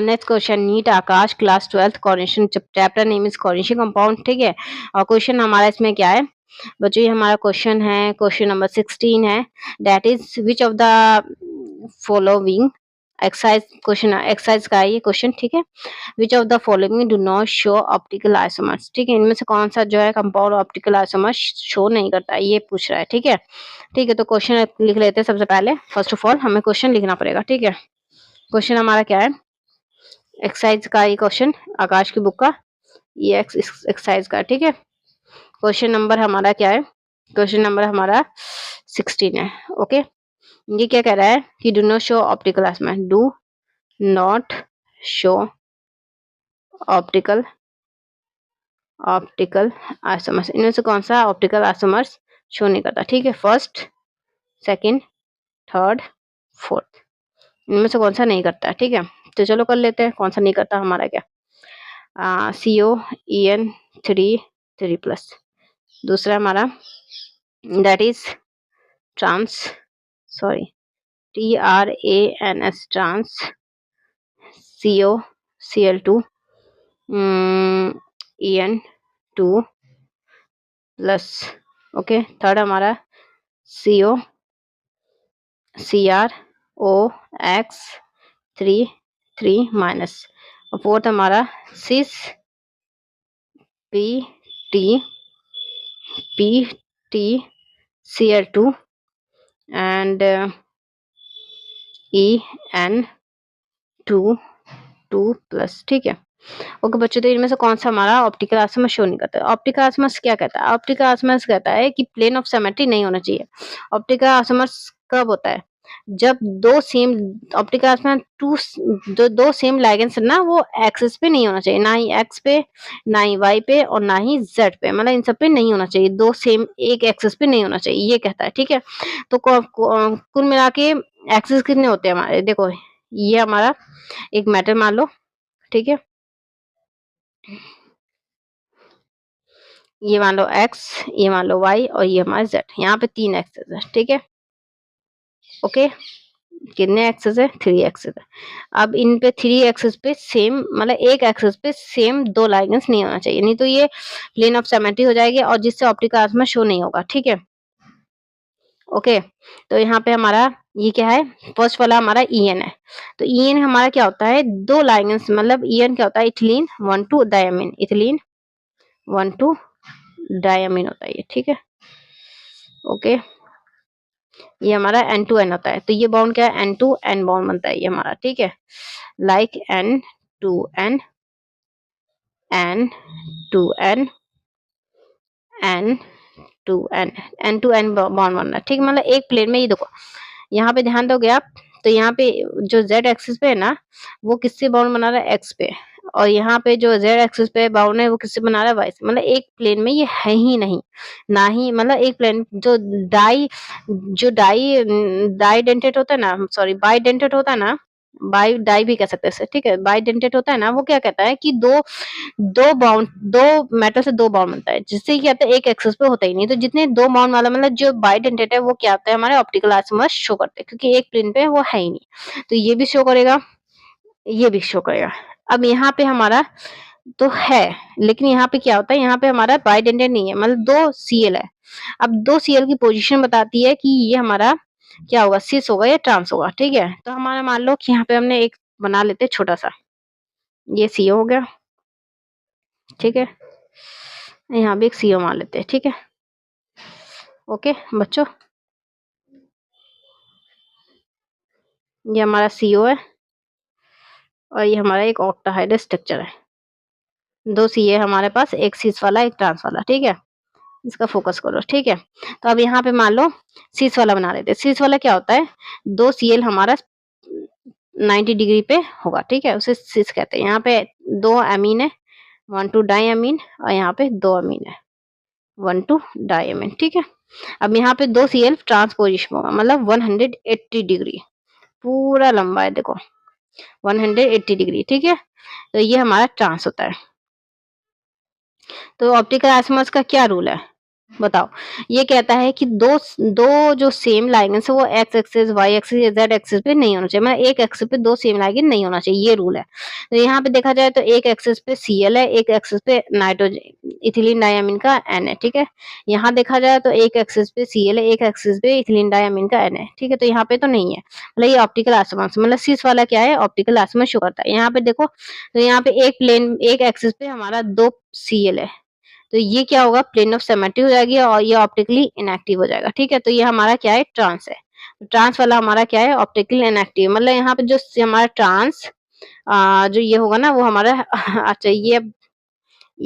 Next question, NEET Aakash, class 12th, coordination, chapter name is coordination compound, ठीक है। और question हमारा इसमें क्या है बच्चों, ये हमारा क्वेश्चन है, क्वेश्चन नंबर 16 है, that is which of the following exercise, question exercise का है ये क्वेश्चन, ठीक है। Which of the following do not show optical isomers, ठीक है, इनमें से कौन सा जो है कंपाउंड ऑप्टिकल आइसोमर्स शो नहीं करता है, ये पूछ रहा है, ठीक है। ठीक है, तो क्वेश्चन लिख लेते हैं। सबसे पहले फर्स्ट ऑफ ऑल हमें क्वेश्चन लिखना पड़ेगा, ठीक है। क्वेश्चन हमारा क्या है, एक्सरसाइज का ये क्वेश्चन, आकाश की बुक का ये एक्सरसाइज का, ठीक है। क्वेश्चन नंबर हमारा क्या है, क्वेश्चन नंबर हमारा 16 है, ओके। ये क्या कह रहा है कि do not show optical isomers, do not show optical isomers, इनमें से कौन सा ऑप्टिकल आइसोमर्स शो नहीं करता, ठीक है। फर्स्ट, सेकंड, थर्ड, फोर्थ, इनमें से कौन सा नहीं करता, ठीक है। तो चलो कर लेते हैं कौन सा नहीं करता हमारा, क्या CO3 दूसरा हमारा that is trans, sorry TRANS, trans, COCl2 En2+, okay. Third हमारा COCrOx3 और फोर्थ हमारा सिस PTCl2 एंड En2+, ठीक है। ओके बच्चों, तो इनमें से कौन सा हमारा ऑप्टिकल आइसोमर्स शो नहीं करता है। ऑप्टिकल आइसोमर्स क्या कहता है, ऑप्टिकल आइसोमर्स कहता है कि प्लेन ऑफ सिमेट्री नहीं होना चाहिए। ऑप्टिकल आइसोमर्स कब होता है, जब दो सेम ऑप्टिकल आइसोमर्स दो सेम लाइगेंड्स ना वो एक्सिस पे नहीं होना चाहिए, ना ही एक्स पे, ना ही वाई पे, और ना ही जेड पे, मतलब इन सब पे नहीं होना चाहिए, दो सेम एक एक्सिस पे नहीं होना चाहिए, ये कहता है, ठीक है। तो कुल मिला के एक्सिस कितने होते हैं हमारे, देखो ये हमारा एक मेटल मान लो, ठीक है, ये मान लो x, ये मान लो y, और ये हमारा z, यहाँ पे 3 एक्सेस है, ठीक है, ओके। कितने एक्सेस है, 3 एक्सेस है। अब इन पे 3 एक्सेस पे सेम, मतलब एक एक्सेस पे सेम दो लाइगेंड्स नहीं होना चाहिए, नहीं तो ये प्लेन ऑफ सिमेट्री हो जाएगी और जिससे ऑप्टिकल आइसोमर्स शो नहीं होगा, ठीक है, ओके। तो यहाँ पे हमारा ये क्या है, फर्स्ट वाला हमारा EN है। तो EN हमारा क्या होता है, दो लाइगेंड्स, मतलब EN क्या होता है, इथिलीन 1,2 डायमीन, इथिलीन 1,2 डायमीन होता है ये, ठीक है, ओके। ये हमारा N2N होता है, तो ये बॉन्ड क्या है, N2N बॉन्ड बनता है ये हमारा, ठीक है, like N2N, N2N, N2N, N2N bond बन रहा है, ठीक है। मतलब एक प्लेन में, ये देखो यहाँ पे ध्यान दोगे आप, तो यहाँ पे जो Z एक्सिस पे है ना, वो किससे बाउंड बना रहा है, X पे, और यहाँ पे जो Z एक्सिस पे बाउंड है वो किससे बना रहा है, Y से, मतलब एक प्लेन में ये है ही नहीं, ना ही, मतलब एक प्लेन जो डाई डेंटेट होता है ना, सॉरी बाई डेंटेट होता है ना, बाई डाई भी कह सकते हैं इसे, ठीक है, बाई डेंटेट होता है ना, वो क्या कहता है कि दो मेटल से दो बॉन्ड बनता है, जिससे क्या होता है एक एक्सिस पे होता ही नहीं, तो जितने दो बॉन्ड वाला, मतलब जो बाइडेंटेट है, वो क्या होता है, हमारे ऑप्टिकल आइसोमर्स शो करते हैं, क्योंकि एक प्लेन पे वो है ही नहीं, तो ये भी शो करेगा, ये भी शो करेगा। अब यहाँ पे हमारा तो है, लेकिन यहाँ पे क्या होता है, यहाँ पे हमारा बाइडेंटेट नहीं है, मतलब दो Cl है। अब दो Cl की पोजीशन बताती है कि ये हमारा क्या होगा, सिस होगा या ट्रांस होगा, ठीक है। तो हमारा मान लो कि यहाँ पे हमने एक बना लेते हैं छोटा सा, ये CO हो गया, ठीक है, यहाँ भी एक CO मान लेते हैं, ठीक है, ओके बच्चों, ये हमारा CO है और ये हमारा एक ऑक्टाहाइड्रल स्ट्रक्चर है, दो CA हमारे पास, एक सिस वाला एक ट्रांस वाला, ठीक है, इसका फोकस करो, ठीक है। तो अब यहाँ पे मान लो सिस वाला बना लेते हैं। सिस वाला क्या होता है, दो Cl हमारा 90 डिग्री पे होगा, ठीक है, उसे सिस कहते हैं। यहाँ पे दो अमीन है, 1,2 डाई अमीन, और यहाँ पे दो अमीन है, 1,2 डाई अमीन, ठीक है। अब यहाँ पे दो Cl ट्रांसपोजिशन होगा, मतलब 180 डिग्री पूरा लंबा है, देखो 180 डिग्री, ठीक है। तो ये हमारा ट्रांस होता है। तो ऑप्टिकल आइसोमर्स का क्या रूल है, बताओ। ये कहता है कि दो दो जो सेम लाइगेंस है वो एक्स एक्सिस, वाई एक्सिस या जेड एक्सिस पे नहीं होना चाहिए। मतलब एक एक्सिस पे दो सेम लाइगेन नहीं होना चाहिए, ये रूल है। तो यहाँ पे देखा जाए तो एक एक्सिस पे Cl है, एक एक्सिस पे नाइट्रोजन इथिलीन डायमीन का N है, ठीक है। यहाँ देखा जाए तो एक एक्सिस पे Cl है, एक एक्सिस पे इथिलीन डायमीन का N है, ठीक है। तो यहाँ पे तो नहीं है, मतलब ये ऑप्टिकल आइसोमर्स, मतलब सिस वाला क्या है, ऑप्टिकल आइसोमर शो करता है। यहाँ पे देखो, तो यहाँ पे एक प्लेन, एक एक्सिस पे हमारा दो Cl है, तो ये क्या होगा, प्लेन ऑफ सिमेट्री हो जाएगी और ये ऑप्टिकली इनएक्टिव हो जाएगा, ठीक है। तो ये हमारा क्या है, ट्रांस है। ट्रांस वाला हमारा क्या है, ऑप्टिकली इनएक्टिव। मतलब यहाँ पे जो हमारा ट्रांस जो ये होगा ना वो हमारा अच्छा ये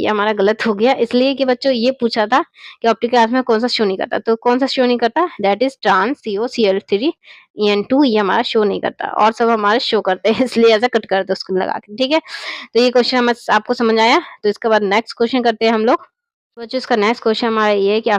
हमारा गलत हो गया, इसलिए कि बच्चों ये पूछा था कि ऑप्टिकल आइसोमर में कौन सा शो नहीं करता, तो कौन सा शो नहीं करता, that is trans COCl3 En2, ये हमारा शो नहीं करता, और सब हमारे शो करते हैं, इसलिए ऐसा कट कर दो उसको लगा के, ठीक है। तो ये क्वेश्चन हमें आपको समझ आया। तो इसके बाद नेक्स्ट क्वेश्चन करते हैं हम लोग। बच्चों इसका नेक्स्ट क्वेश्चन हमारा ये है कि